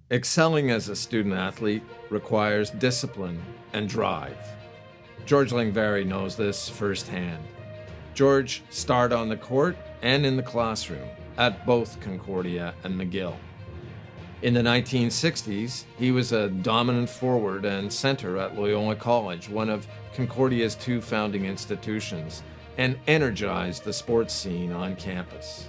Excelling as a student athlete requires discipline and drive. George Lengvari knows this firsthand. George starred on the court and in the classroom at both Concordia and McGill. In the 1960s, he was a dominant forward and center at Loyola College, one of Concordia's two founding institutions, and energized the sports scene on campus.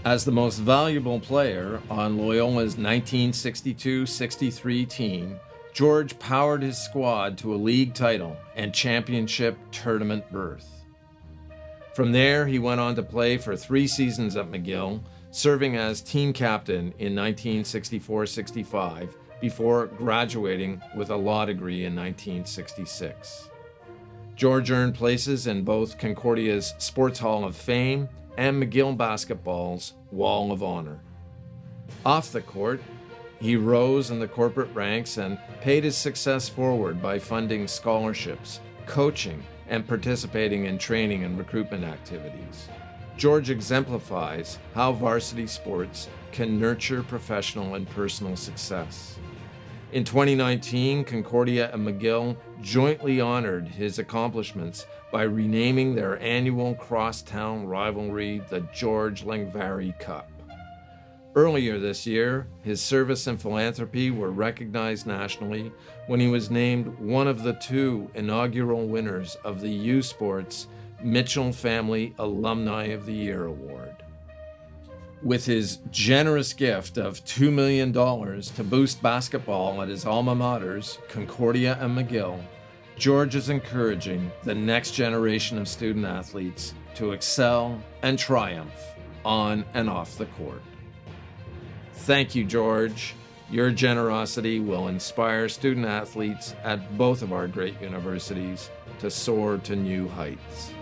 As the most valuable player on Loyola's 1962-63 team, George powered his squad to a league title and championship tournament berth. From there, he went on to play for 3 seasons at McGill, serving as team captain in 1964-65 before graduating with a law degree in 1966. George earned places in both Concordia's Sports Hall of Fame and McGill basketball's Wall of Honor. Off the court, he rose in the corporate ranks and paid his success forward by funding scholarships, coaching, and participating in training and recruitment activities. George exemplifies how varsity sports can nurture professional and personal success. In 2019, Concordia and McGill jointly honored his accomplishments by renaming their annual crosstown rivalry the George Lengvari Cup. Earlier this year, his service and philanthropy were recognized nationally when he was named one of the 2 inaugural winners of the U Sports Mitchell Family Alumni of the Year Award. With his generous gift of $2 million to boost basketball at his alma maters, Concordia and McGill, George is encouraging the next generation of student athletes to excel and triumph on and off the court. Thank you, George. Your generosity will inspire student athletes at both of our great universities to soar to new heights.